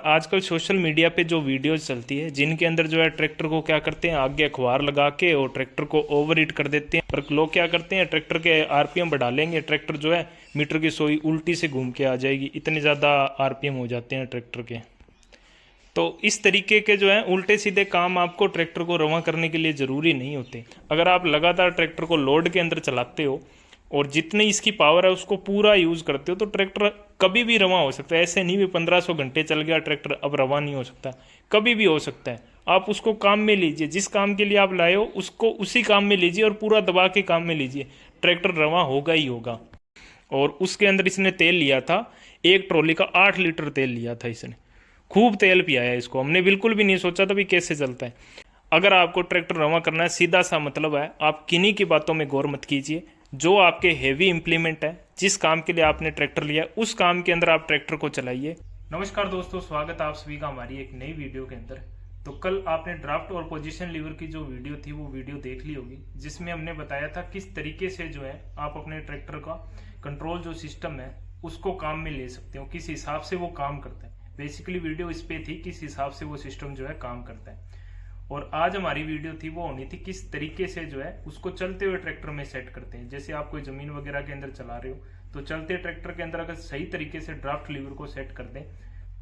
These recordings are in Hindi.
आजकल सोशल मीडिया पे जो वीडियोस चलती है जिनके अंदर जो है ट्रैक्टर को क्या करते हैं आगे अखबार लगा के और ट्रैक्टर को ओवर हीट कर देते हैं। पर लोग क्या करते हैं ट्रैक्टर के आरपीएम बढ़ा लेंगे, ट्रैक्टर जो है मीटर की सुई उल्टी से घूम के आ जाएगी, इतने ज़्यादा आरपीएम हो जाते हैं ट्रैक्टर के। तो इस तरीके के जो है उल्टे सीधे काम आपको ट्रैक्टर को रवां करने के लिए ज़रूरी नहीं होते। अगर आप लगातार ट्रैक्टर को लोड के अंदर चलाते हो और जितनी इसकी पावर है उसको पूरा यूज़ करते हो तो ट्रैक्टर कभी भी रवां हो सकता है। ऐसे नहीं भी 1500 घंटे चल गया ट्रैक्टर अब रवां नहीं हो सकता, कभी भी हो सकता है। आप उसको काम में लीजिए, जिस काम के लिए आप लाए हो उसको उसी काम में लीजिए और पूरा दबा के काम में लीजिए, ट्रैक्टर रवां होगा ही होगा। और उसके अंदर इसने तेल लिया था, एक ट्रॉली का 8 लीटर तेल लिया था इसने, खूब तेल पियाया इसको। हमने बिल्कुल भी नहीं सोचा था भी कैसे चलता है। अगर आपको ट्रैक्टर रवां करना है, सीधा सा मतलब है, आप किन्हीं की बातों में गौर मत कीजिए। जो आपके हेवी इंप्लीमेंट है, जिस काम के लिए आपने ट्रैक्टर लिया उस काम के अंदर आप ट्रैक्टर को चलाइए। नमस्कार दोस्तों, स्वागत है आप सभी का हमारी एक नई वीडियो के अंदर। तो कल आपने ड्राफ्ट और पोजीशन लीवर की जो वीडियो थी वो वीडियो देख ली होगी, जिसमें हमने बताया था किस तरीके से जो है आप अपने ट्रैक्टर का कंट्रोल जो सिस्टम है उसको काम में ले सकते हो, किस हिसाब से वो काम करता है। बेसिकली वीडियो इस पे थी किस हिसाब से वो सिस्टम जो है काम करता है। और आज हमारी वीडियो थी वो होनी थी किस तरीके से जो है उसको चलते हुए ट्रैक्टर में सेट करते हैं। जैसे आप कोई जमीन वगैरह के अंदर चला रहे हो तो चलते ट्रैक्टर के अंदर अगर सही तरीके से ड्राफ्ट लीवर को सेट कर दें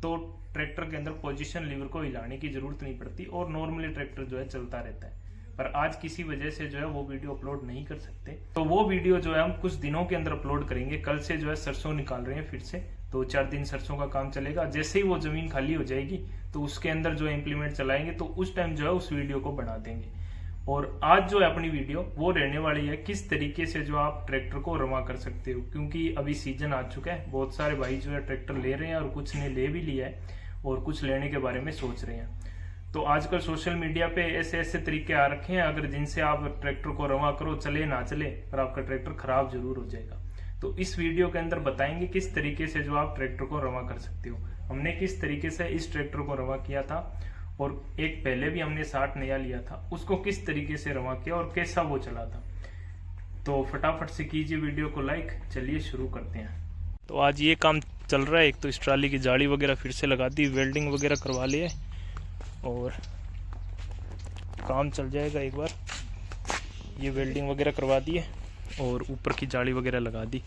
तो ट्रैक्टर के अंदर पोजीशन लीवर को हिलाने की जरूरत नहीं पड़ती और नॉर्मली ट्रैक्टर जो है चलता रहता है। पर आज किसी वजह से जो है वो वीडियो अपलोड नहीं कर सकते, तो वो वीडियो जो है हम कुछ दिनों के अंदर अपलोड करेंगे। कल से जो है सरसों निकाल रहे हैं, फिर से 2-4 दिन सरसों का काम चलेगा। जैसे ही वो जमीन खाली हो जाएगी तो उसके अंदर जो इम्प्लीमेंट चलाएंगे तो उस टाइम जो है उस वीडियो को बना देंगे। और आज जो है अपनी वीडियो वो रहने वाली है किस तरीके से जो आप ट्रैक्टर को रवां कर सकते हो, क्योंकि अभी सीजन आ चुका है। बहुत सारे भाई जो है ट्रैक्टर ले रहे हैं और कुछ ने ले भी लिया है और कुछ लेने के बारे में सोच रहे हैं। तो आजकल सोशल मीडिया पे ऐसे ऐसे तरीके आ रखे हैं अगर जिनसे आप ट्रैक्टर को रवां करो, चले ना चले पर आपका ट्रैक्टर खराब जरूर हो जाएगा। तो इस वीडियो के अंदर बताएंगे किस तरीके से जो आप ट्रैक्टर को रवां कर सकते हो। हमने किस तरीके से इस ट्रैक्टर को रवां किया था और एक पहले भी हमने 60 नया लिया था, उसको किस तरीके से रवां किया और कैसा वो चला था। तो फटाफट से कीजिए वीडियो को लाइक, चलिए शुरू करते हैं। तो आज ये काम चल रहा है, एक तो इस ट्राली की जाली वगैरह फिर से लगा दी, वेल्डिंग वगैरह करवा लिए और काम चल जाएगा। एक बार ये वेल्डिंग वगैरह करवा दिए और ऊपर की जाली वगैरह लगा दी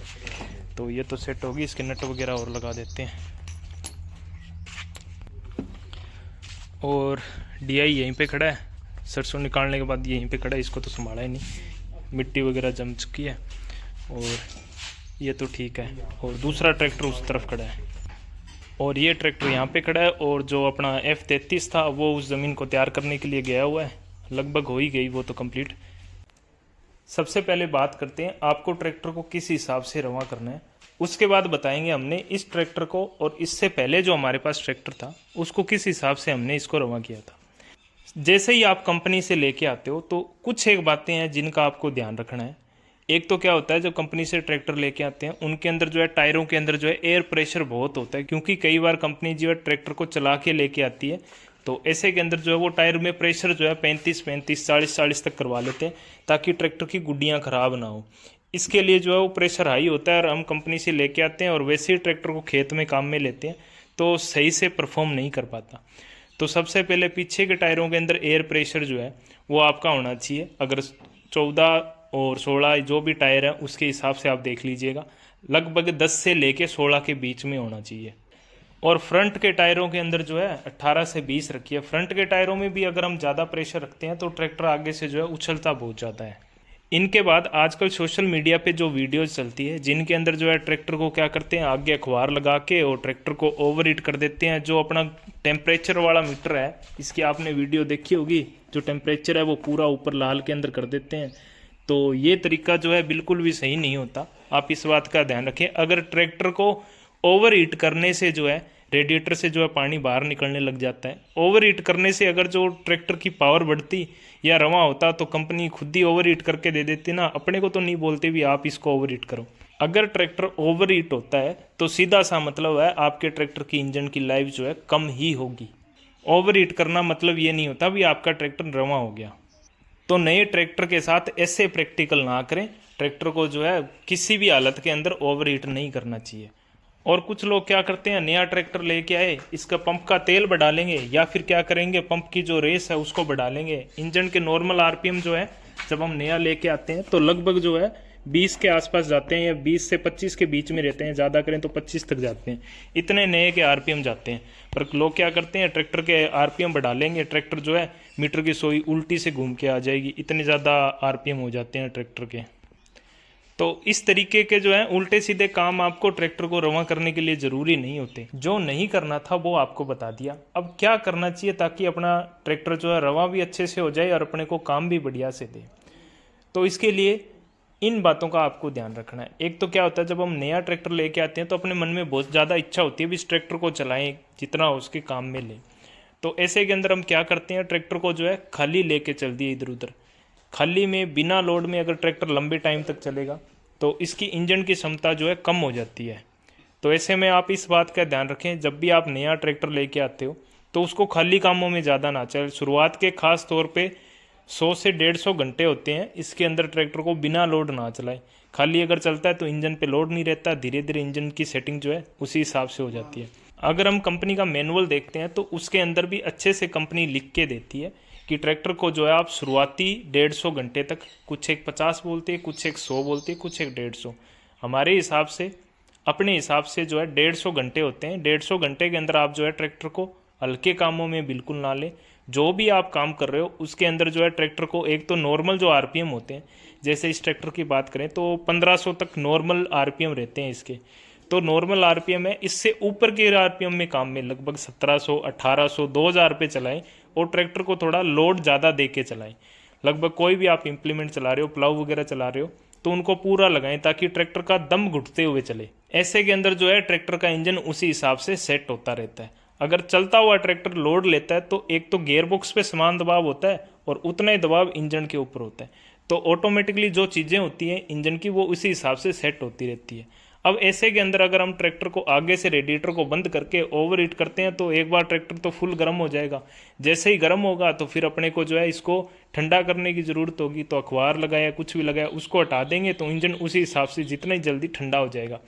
तो ये तो सेट होगी। इसके नट वगैरह और लगा देते हैं। और डीआई यहीं पे खड़ा है, सरसों निकालने के बाद यहीं पे खड़ा है, इसको तो संभाला ही नहीं, मिट्टी वगैरह जम चुकी है और ये तो ठीक है। और दूसरा ट्रैक्टर उस तरफ खड़ा है और ये ट्रैक्टर यहाँ पे खड़ा है। और जो अपना F33 था वो उस ज़मीन को तैयार करने के लिए गया हुआ है, लगभग हो ही गई वो तो कंप्लीट। सबसे पहले बात करते हैं आपको ट्रैक्टर को किस हिसाब से रवां करना है, उसके बाद बताएंगे हमने इस ट्रैक्टर को और इससे पहले जो हमारे पास ट्रैक्टर था उसको किस हिसाब से हमने इसको रवां किया था। जैसे ही आप कंपनी से लेके आते हो तो कुछ एक बातें हैं जिनका आपको ध्यान रखना है। एक तो क्या होता है, जब कंपनी से ट्रैक्टर लेके आते हैं उनके अंदर जो है टायरों के अंदर जो है एयर प्रेशर बहुत होता है, क्योंकि कई बार कंपनी जो है ट्रैक्टर को चला के लेके आती है तो ऐसे के अंदर जो है वो टायर में प्रेशर जो है 35-35 40-40 तक करवा लेते हैं ताकि ट्रैक्टर की गुड्डियाँ खराब ना हो। इसके लिए जो है वो प्रेशर हाई होता है और हम कंपनी से लेके आते हैं और वैसे ही ट्रैक्टर को खेत में काम में लेते हैं तो सही से परफॉर्म नहीं कर पाता। तो सबसे पहले पीछे के टायरों के अंदर एयर प्रेशर जो है वो आपका होना चाहिए। अगर 14 और 16 जो भी टायर है उसके हिसाब से आप देख लीजिएगा, लगभग 10 से लेके 16 के बीच में होना चाहिए। और फ्रंट के टायरों के अंदर जो है 18 से 20 रखिए। फ्रंट के टायरों में भी अगर हम ज़्यादा प्रेशर रखते हैं तो ट्रैक्टर आगे से जो है उछलता बहुत ज़्यादा है। इनके बाद आजकल सोशल मीडिया पे जो वीडियोस चलती है जिनके अंदर जो है ट्रैक्टर को क्या करते हैं आगे अखबार लगा के और ट्रैक्टर को ओवर हीट कर देते हैं। जो अपना टेम्परेचर वाला मीटर है, इसकी आपने वीडियो देखी होगी, जो टेम्परेचर है वो पूरा ऊपर लाल के अंदर कर देते हैं। तो ये तरीका जो है बिल्कुल भी सही नहीं होता, आप इस बात का ध्यान रखें। अगर ट्रैक्टर को ओवर हीट करने से जो है रेडिएटर से जो है पानी बाहर निकलने लग जाता है, ओवर हीट करने से अगर जो ट्रैक्टर की पावर बढ़ती या रवां होता तो कंपनी खुद ही ओवर हीट करके दे देती ना, अपने को तो नहीं बोलते भी आप इसको ओवर हीट करो। अगर ट्रैक्टर ओवर हीट होता है तो सीधा सा मतलब है आपके ट्रैक्टर की इंजन की लाइफ जो है कम ही होगी। ओवर हीट करना मतलब ये नहीं होता भी आपका ट्रैक्टर रवां हो गया। तो नए ट्रैक्टर के साथ ऐसे प्रैक्टिकल ना करें, ट्रैक्टर को जो है किसी भी हालत के अंदर ओवर हीट नहीं करना चाहिए। और कुछ लोग क्या करते हैं, नया ट्रैक्टर लेके आए, इसका पंप का तेल बढ़ा लेंगे या फिर क्या करेंगे, पंप की जो रेस है उसको बढ़ा लेंगे। इंजन के नॉर्मल आरपीएम जो है जब हम नया लेके आते हैं तो लगभग जो है 20 के आसपास जाते हैं या 20 से 25 के बीच में रहते हैं, ज़्यादा करें तो 25 तक जाते हैं, इतने नए के आरपीएम जाते हैं। पर लोग क्या करते हैं, ट्रैक्टर के आरपीएम बढ़ा लेंगे, ट्रैक्टर जो है मीटर की सुई उल्टी से घूम के आ जाएगी, इतने ज़्यादा आरपीएम हो जाते हैं ट्रैक्टर के। तो इस तरीके के जो है उल्टे सीधे काम आपको ट्रैक्टर को रवां करने के लिए ज़रूरी नहीं होते। जो नहीं करना था वो आपको बता दिया, अब क्या करना चाहिए ताकि अपना ट्रैक्टर जो है रवां भी अच्छे से हो जाए और अपने को काम भी बढ़िया से दे। तो इसके लिए इन बातों का आपको ध्यान रखना है। एक तो क्या होता है, जब हम नया ट्रैक्टर लेके आते हैं तो अपने मन में बहुत ज़्यादा इच्छा होती है भी इस ट्रैक्टर को चलाएं, जितना हो उसके काम में लें। तो ऐसे के अंदर हम क्या करते हैं, ट्रैक्टर को जो है खाली लेके चल दिए इधर उधर। खाली में बिना लोड में अगर ट्रैक्टर लंबे टाइम तक चलेगा तो इसकी इंजन की क्षमता जो है कम हो जाती है। तो ऐसे में आप इस बात का ध्यान रखें, जब भी आप नया ट्रैक्टर लेके आते हो तो उसको खाली कामों में ज़्यादा ना चले। शुरुआत के खास तौर पे 100 से 150 घंटे होते हैं, इसके अंदर ट्रैक्टर को बिना लोड ना चलाएं। खाली अगर चलता है तो इंजन पे लोड नहीं रहता, धीरे धीरे इंजन की सेटिंग जो है उसी हिसाब से हो जाती है। अगर हम कंपनी का मैनुअल देखते हैं तो उसके अंदर भी अच्छे से कंपनी लिख के देती है कि ट्रैक्टर को जो है आप शुरुआती 150 घंटे तक, कुछ एक 50 बोलते हैं, कुछ एक 100 बोलते हैं, कुछ एक 150, हमारे हिसाब से अपने हिसाब से जो है 150 घंटे होते हैं। 150 घंटे के अंदर आप जो है ट्रैक्टर को हल्के कामों में बिल्कुल ना लें। जो भी आप काम कर रहे हो उसके अंदर जो है ट्रैक्टर को एक तो नॉर्मल जो आरपीएम होते हैं, जैसे इस ट्रैक्टर की बात करें तो 1500 तक नॉर्मल आरपीएम रहते हैं इसके। तो नॉर्मल आरपीएम है, इससे ऊपर के आरपीएम में काम में लगभग 1700, 1800, 2000 पे चलाएं और ट्रैक्टर को थोड़ा लोड ज़्यादा दे के चलाएं। लगभग कोई भी आप इम्प्लीमेंट चला रहे हो, प्लाऊ वगैरह चला रहे हो, तो उनको पूरा लगाएं ताकि ट्रैक्टर का दम घुटते हुए चले। ऐसे के अंदर जो है ट्रैक्टर का इंजन उसी हिसाब से सेट होता रहता है। अगर चलता हुआ ट्रैक्टर लोड लेता है तो एक तो गियर बॉक्स पे समान दबाव होता है और उतना ही दबाव इंजन के ऊपर होता है, तो ऑटोमेटिकली जो चीज़ें होती हैं इंजन की वो उसी हिसाब से सेट होती रहती है। अब ऐसे के अंदर अगर हम ट्रैक्टर को आगे से रेडिएटर को बंद करके ओवर हीट करते हैं तो एक बार ट्रैक्टर तो फुल गर्म हो जाएगा। जैसे ही गर्म होगा तो फिर अपने को जो है इसको ठंडा करने की ज़रूरत होगी, तो अखबार लगाया कुछ भी लगाया उसको हटा देंगे तो इंजन उसी हिसाब से जितना ही जल्दी ठंडा हो जाएगा।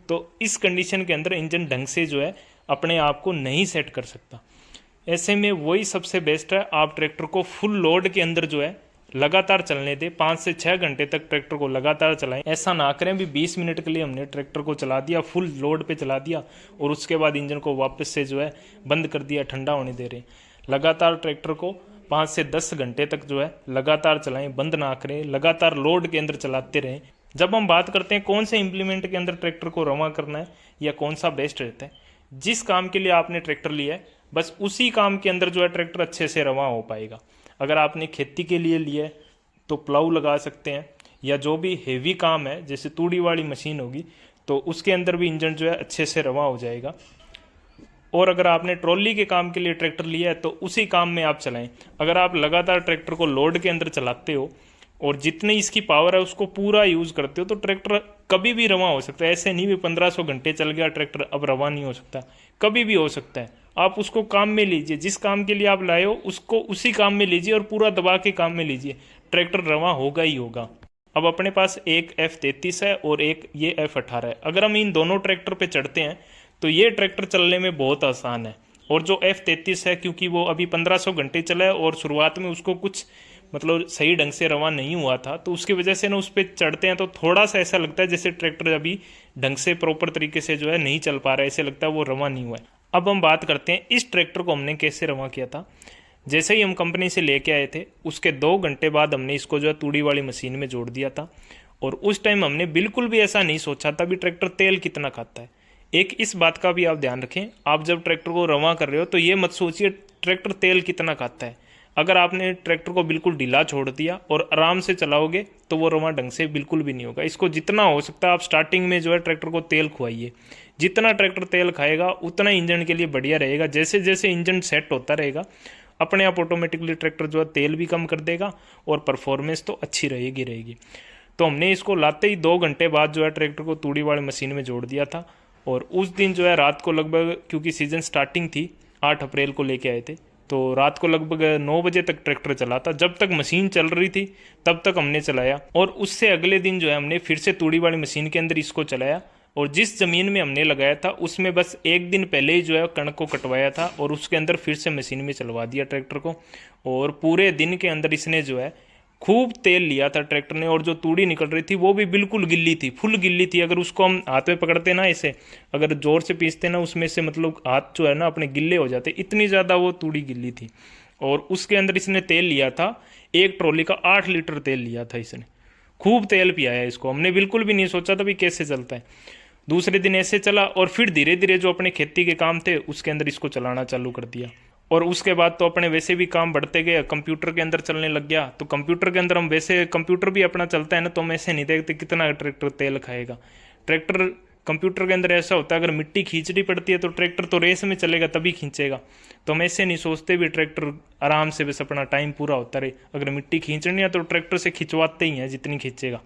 तो इस कंडीशन के अंदर इंजन ढंग से जो है अपने आप को नहीं सेट कर सकता। ऐसे में वही सबसे बेस्ट है, आप ट्रैक्टर को फुल लोड के अंदर जो है लगातार चलने दें। 5 से 6 घंटे तक ट्रैक्टर को लगातार चलाएं। ऐसा ना करें भी 20 मिनट के लिए हमने ट्रैक्टर को चला दिया, फुल लोड पे चला दिया और उसके बाद इंजन को वापस से जो है बंद कर दिया, ठंडा होने दे रहे। लगातार ट्रैक्टर को 5 से 10 घंटे तक जो है लगातार चलाएं, बंद ना करें, लगातार लोड के अंदर चलाते रहें। जब हम बात करते हैं कौन से इम्प्लीमेंट के अंदर ट्रैक्टर को रवां करना है या कौन सा बेस्ट रहता है, जिस काम के लिए आपने ट्रैक्टर लिया है बस उसी काम के अंदर जो है ट्रैक्टर अच्छे से रवां हो पाएगा। अगर आपने खेती के लिए लिया है तो प्लाऊ लगा सकते हैं, या जो भी हेवी काम है जैसे तूड़ी वाली मशीन होगी तो उसके अंदर भी इंजन जो है अच्छे से रवां हो जाएगा। और अगर आपने ट्रॉली के काम के लिए ट्रैक्टर लिया है तो उसी काम में आप चलाएं। अगर आप लगातार ट्रैक्टर को लोड के अंदर चलाते हो और जितनी इसकी पावर है उसको पूरा यूज़ करते हो तो ट्रैक्टर कभी भी रवां हो सकता है। ऐसे नहीं भी 1500 घंटे चल गया ट्रैक्टर अब रवां नहीं हो सकता, कभी भी हो सकता है। आप उसको काम में लीजिए, जिस काम के लिए आप लाए हो उसको उसी काम में लीजिए और पूरा दबा के काम में लीजिए, ट्रैक्टर रवां होगा ही होगा। अब अपने पास एक F33 है और एक ये F18 है। अगर हम इन दोनों ट्रैक्टर पे चढ़ते हैं तो ये ट्रैक्टर चलने में बहुत आसान है। और जो F33 है क्योंकि वो अभी 1500 घंटे चला है और शुरुआत में उसको कुछ मतलब सही ढंग से रवां नहीं हुआ था, तो उसकी वजह से ना उस पर चढ़ते हैं तो थोड़ा सा ऐसा लगता है जैसे ट्रैक्टर अभी ढंग से प्रॉपर तरीके से जो है नहीं चल पा रहा है, ऐसे लगता है वो रवां नहीं हुआ है। अब हम बात करते हैं इस ट्रैक्टर को हमने कैसे रवां किया था। जैसे ही हम कंपनी से लेके आए थे उसके 2 घंटे बाद हमने इसको जो है तूड़ी वाली मशीन में जोड़ दिया था। और उस टाइम हमने बिल्कुल भी ऐसा नहीं सोचा था भी ट्रैक्टर तेल कितना खाता है। एक इस बात का भी आप ध्यान रखें, आप जब ट्रैक्टर को रवां कर रहे हो तो ये मत सोचिए ट्रैक्टर तेल कितना खाता है। अगर आपने ट्रैक्टर को बिल्कुल ढीला छोड़ दिया और आराम से चलाओगे तो वो रवां ढंग से बिल्कुल भी नहीं होगा। इसको जितना हो सकता है आप स्टार्टिंग में जो है ट्रैक्टर को तेल खुआइए। जितना ट्रैक्टर तेल खाएगा उतना इंजन के लिए बढ़िया रहेगा। जैसे जैसे इंजन सेट होता रहेगा अपने आप ऑटोमेटिकली ट्रैक्टर जो है तेल भी कम कर देगा और परफॉर्मेंस तो अच्छी रहेगी। तो हमने इसको लाते ही 2 घंटे बाद जो है ट्रैक्टर को तूड़ी वाली मशीन में जोड़ दिया था। और उस दिन जो है रात को लगभग, क्योंकि सीजन स्टार्टिंग थी, 8 अप्रैल को लेके आए थे, तो रात को लगभग 9 बजे तक ट्रैक्टर चला था। जब तक मशीन चल रही थी तब तक हमने चलाया। और उससे अगले दिन जो है हमने फिर से तूड़ी वाली मशीन के अंदर इसको चलाया और जिस ज़मीन में हमने लगाया था उसमें बस एक दिन पहले ही जो है कणक को कटवाया था और उसके अंदर फिर से मशीन में चलवा दिया ट्रैक्टर को। और पूरे दिन के अंदर इसने जो है खूब तेल लिया था ट्रैक्टर ने, और जो तूड़ी निकल रही थी वो भी बिल्कुल गिल्ली थी, फुल गिल्ली थी। अगर उसको हम हाथ में पकड़ते ना, इसे अगर जोर से पीसते ना, उसमें से मतलब हाथ जो है ना अपने गिल्ले हो जाते, इतनी ज़्यादा वो तूड़ी गिल्ली थी। और उसके अंदर इसने तेल लिया था, एक ट्रॉली का 8 लीटर तेल लिया था इसने। खूब तेल पियाया इसको, हमने बिल्कुल भी नहीं सोचा था भी कैसे चलता है। दूसरे दिन ऐसे चला और फिर धीरे धीरे जो अपने खेती के काम थे उसके अंदर इसको चलाना चालू कर दिया। और उसके बाद तो अपने वैसे भी काम बढ़ते गए, कंप्यूटर के अंदर चलने लग गया। तो कंप्यूटर के अंदर हम वैसे कंप्यूटर भी अपना चलता है ना, तो हम ऐसे नहीं देखते कितना ट्रैक्टर तेल खाएगा। ट्रैक्टर कंप्यूटर के अंदर ऐसा होता है, अगर मिट्टी खींचनी पड़ती है तो ट्रैक्टर तो रेस में चलेगा तभी खींचेगा। तो हम ऐसे नहीं सोचते भी ट्रैक्टर आराम से बस अपना टाइम पूरा होता रहे, अगर मिट्टी खींचनी है तो ट्रैक्टर से खिंचवाते ही हैं जितनी खींचेगा।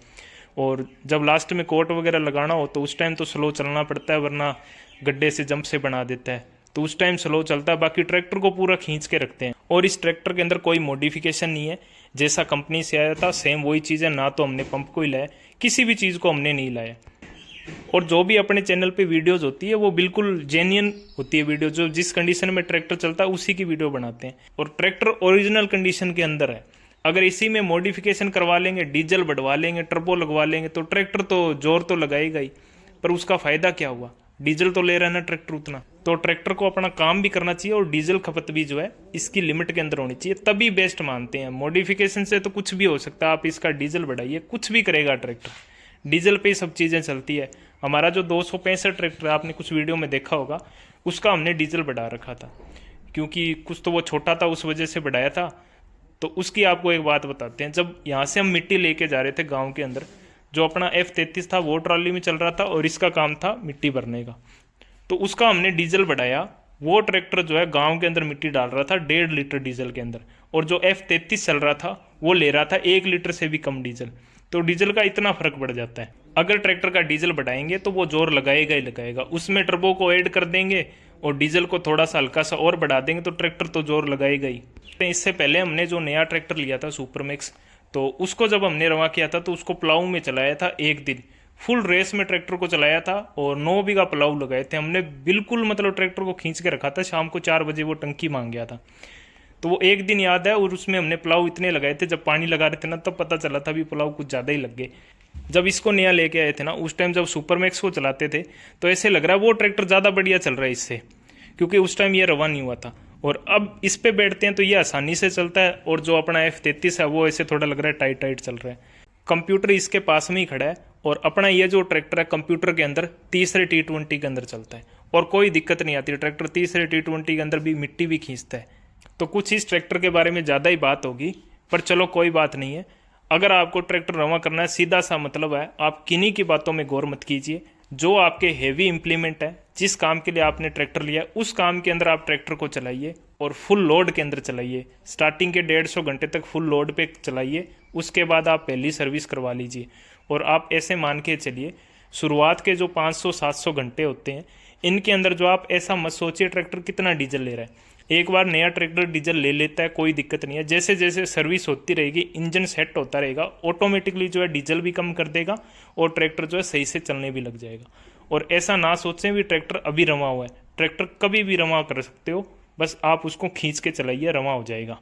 और जब लास्ट में कोट वगैरह लगाना हो तो उस टाइम तो स्लो चलना पड़ता है, वरना गड्ढे से जंप से बना देता है, तो उस टाइम स्लो चलता है। बाकी ट्रैक्टर को पूरा खींच के रखते हैं। और इस ट्रैक्टर के अंदर कोई मॉडिफिकेशन नहीं है, जैसा कंपनी से आया था सेम वही चीज़ है। ना तो हमने पंप को ही लाया, किसी भी चीज़ को हमने नहीं लाया। और जो भी अपने चैनल पे वीडियोस होती है वो बिल्कुल जेन्युइन होती है वीडियो, जो जिस कंडीशन में ट्रैक्टर चलता है उसी की वीडियो बनाते हैं। और ट्रैक्टर ओरिजिनल कंडीशन के अंदर है। अगर इसी में मॉडिफिकेशन करवा लेंगे, डीजल बढ़वा लेंगे, टर्बो लगवा लेंगे, तो ट्रैक्टर तो जोर तो लगाएगा ही, पर उसका फायदा क्या हुआ? डीजल तो ले रहा है ना ट्रैक्टर उतना। तो ट्रैक्टर को अपना काम भी करना चाहिए और डीजल खपत भी जो है इसकी लिमिट के अंदर होनी चाहिए, तभी बेस्ट मानते हैं। मॉडिफिकेशन से तो कुछ भी हो सकता है, आप इसका डीजल बढ़ाइए, कुछ भी करेगा ट्रैक्टर, डीजल पे ही सब चीज़ें चलती है। हमारा जो 265 ट्रैक्टर है, आपने कुछ वीडियो में देखा होगा, उसका हमने डीजल बढ़ा रखा था, क्योंकि कुछ तो वो छोटा था उस वजह से बढ़ाया था। तो उसकी आपको एक बात बताते हैं। जब यहाँ से हम मिट्टी लेके जा रहे थे गाँव के अंदर, जो अपना F33 था वो ट्रॉली में चल रहा था और इसका काम था मिट्टी भरने का, तो उसका हमने डीजल बढ़ाया। वो ट्रैक्टर जो है गांव के अंदर मिट्टी डाल रहा था 1.5 लीटर डीजल के अंदर, और जो F33 चल रहा था वो ले रहा था 1 लीटर से भी कम डीजल। तो डीजल का इतना फर्क पड़ जाता है। अगर ट्रैक्टर का डीजल बढ़ाएंगे तो वो जोर लगाएगा ही लगाएगा, उसमें टर्बो को ऐड कर देंगे और डीजल को थोड़ा सा हल्का सा और बढ़ा देंगे तो ट्रैक्टर तो जोर लगाएगा ही। इससे पहले हमने जो नया ट्रैक्टर लिया था सुपरमैक्स, तो उसको जब हमने रवा किया था तो उसको प्लाऊ में चलाया था, एक दिन फुल रेस में ट्रैक्टर को चलाया था और 9 बीघा प्लाऊ लगाए थे हमने। बिल्कुल मतलब ट्रैक्टर को खींच के रखा था, शाम को 4 बजे वो टंकी मांग गया था। तो वो एक दिन याद है, और उसमें हमने प्लाऊ इतने लगाए थे, जब पानी लगा रहे थे ना तब पता चला था भी प्लाऊ कुछ ज़्यादा ही लग गए। जब इसको नया लेके आए थे ना, उस टाइम जब सुपरमैक्स को चलाते थे तो ऐसे लग रहा है वो ट्रैक्टर ज़्यादा बढ़िया चल रहा है इससे, क्योंकि उस टाइम ये रवा नहीं हुआ था। और अब इस पे बैठते हैं तो ये आसानी से चलता है, और जो अपना F33 है वो ऐसे थोड़ा लग रहा है टाइट टाइट चल रहा है। कंप्यूटर इसके पास में ही खड़ा है, और अपना ये जो ट्रैक्टर है कंप्यूटर के अंदर तीसरे T20 के अंदर चलता है, और कोई दिक्कत नहीं आती। ट्रैक्टर तीसरे T20 के अंदर भी मिट्टी भी खींचता है। तो कुछ इस ट्रैक्टर के बारे में ज़्यादा ही बात होगी, पर चलो कोई बात नहीं है। अगर आपको ट्रैक्टर रवा करना है, सीधा सा मतलब है, आप किन्हीं की बातों में गौर मत कीजिए। जो आपके हेवी इंप्लीमेंट है, जिस काम के लिए आपने ट्रैक्टर लिया उस काम के अंदर आप ट्रैक्टर को चलाइए, और फुल लोड के अंदर चलाइए। स्टार्टिंग के 150 घंटे तक फुल लोड पे चलाइए, उसके बाद आप पहली सर्विस करवा लीजिए। और आप ऐसे मान के चलिए, शुरुआत के जो 500-700 घंटे होते हैं इनके अंदर जो आप ऐसा मत सोचिए ट्रैक्टर कितना डीजल ले रहा है। एक बार नया ट्रैक्टर डीजल ले लेता है कोई दिक्कत नहीं है, जैसे जैसे सर्विस होती रहेगी, इंजन सेट होता रहेगा, ऑटोमेटिकली जो है डीजल भी कम कर देगा और ट्रैक्टर जो है सही से चलने भी लग जाएगा। और ऐसा ना सोचें भी ट्रैक्टर अभी रवा हुआ है, ट्रैक्टर कभी भी रवा कर सकते हो, बस आप उसको खींच के चलाइए, रवा हो जाएगा।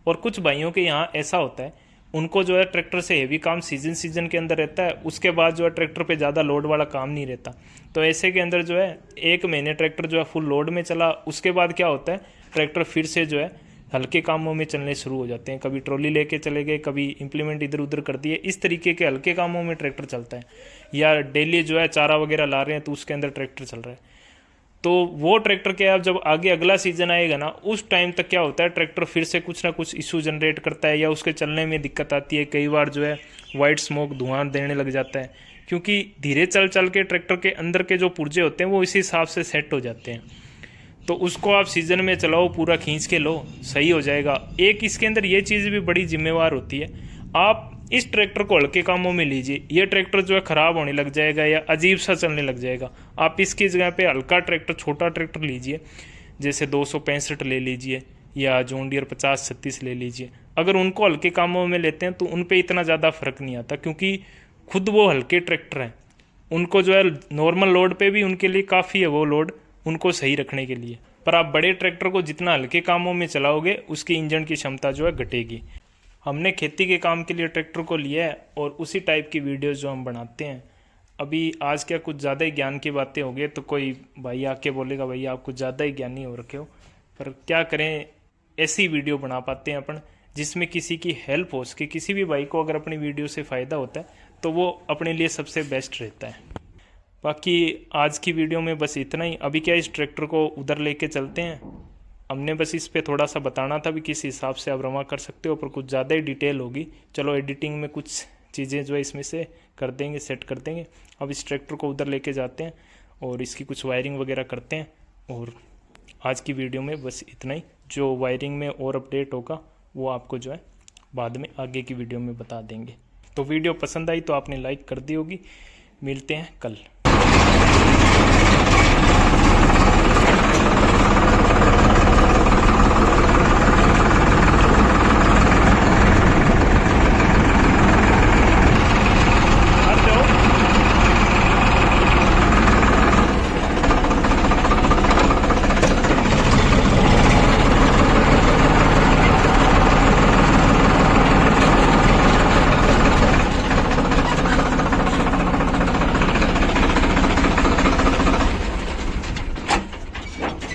और कुछ भाइयों के यहाँ ऐसा होता है, उनको जो है ट्रैक्टर से हेवी काम सीजन के अंदर रहता है, उसके बाद जो है ट्रैक्टर पे ज़्यादा लोड वाला काम नहीं रहता। तो ऐसे के अंदर जो है 1 महीने ट्रैक्टर जो है फुल लोड में चला, उसके बाद क्या होता है ट्रैक्टर फिर से जो है हल्के कामों में चलने शुरू हो जाते हैं। कभी ट्रॉली लेके चले गए, कभी इंप्लीमेंट इधर उधर कर दिए, इस तरीके के हल्के कामों में ट्रैक्टर चलता है। या डेली जो है चारा वगैरह ला रहे हैं तो उसके अंदर ट्रैक्टर चल रहा है। तो वो ट्रैक्टर के आप जब आगे अगला सीजन आएगा ना, उस टाइम तक क्या होता है ट्रैक्टर फिर से कुछ ना कुछ इशू जनरेट करता है, या उसके चलने में दिक्कत आती है। कई बार जो है वाइट स्मोक धुआं देने लग जाता है, क्योंकि धीरे चल चल के ट्रैक्टर के अंदर के जो पुर्जे होते हैं वो इसी हिसाब से सेट हो जाते हैं। तो उसको आप सीजन में चलाओ, पूरा खींच के लो, सही हो जाएगा। एक इसके अंदर ये चीज़ भी बड़ी जिम्मेवार होती है, आप इस ट्रैक्टर को हल्के कामों में लीजिए, ये ट्रैक्टर जो है ख़राब होने लग जाएगा या अजीब सा चलने लग जाएगा। आप इसकी जगह पे हल्का ट्रैक्टर, छोटा ट्रैक्टर लीजिए, जैसे 265 ले लीजिए या जॉन डियर 5036 ले लीजिए। अगर उनको हल्के कामों में लेते हैं तो उन पर इतना ज़्यादा फर्क नहीं आता, क्योंकि खुद वो हल्के ट्रैक्टर हैं। उनको जो है नॉर्मल लोड पे भी उनके लिए काफ़ी है वो लोड उनको सही रखने के लिए। पर आप बड़े ट्रैक्टर को जितना हल्के कामों में चलाओगे उसकी इंजन की क्षमता जो है घटेगी। हमने खेती के काम के लिए ट्रैक्टर को लिया है और उसी टाइप की वीडियोस जो हम बनाते हैं। अभी आज क्या कुछ ज़्यादा ही ज्ञान की बातें हो गई तो कोई भाई आके बोलेगा भैया आप कुछ ज़्यादा ही ज्ञानी हो रखे हो, पर क्या करें, ऐसी वीडियो बना पाते हैं अपन जिसमें किसी की हेल्प हो सके। किसी भी भाई को अगर अपनी वीडियो से फ़ायदा होता है तो वो अपने लिए सबसे बेस्ट रहता है। बाकी आज की वीडियो में बस इतना ही। अभी क्या इस ट्रैक्टर को उधर लेके चलते हैं। हमने बस इस पे थोड़ा सा बताना था भी किस हिसाब से आप रवा कर सकते हो, पर कुछ ज़्यादा ही डिटेल होगी। चलो एडिटिंग में कुछ चीज़ें जो है इसमें से कर देंगे, सेट कर देंगे। अब इस ट्रैक्टर को उधर लेके जाते हैं और इसकी कुछ वायरिंग वगैरह करते हैं। और आज की वीडियो में बस इतना ही। जो वायरिंग में और अपडेट होगा वो आपको जो है बाद में आगे की वीडियो में बता देंगे। तो वीडियो पसंद आई तो आपने लाइक कर दी होगी। मिलते हैं कल।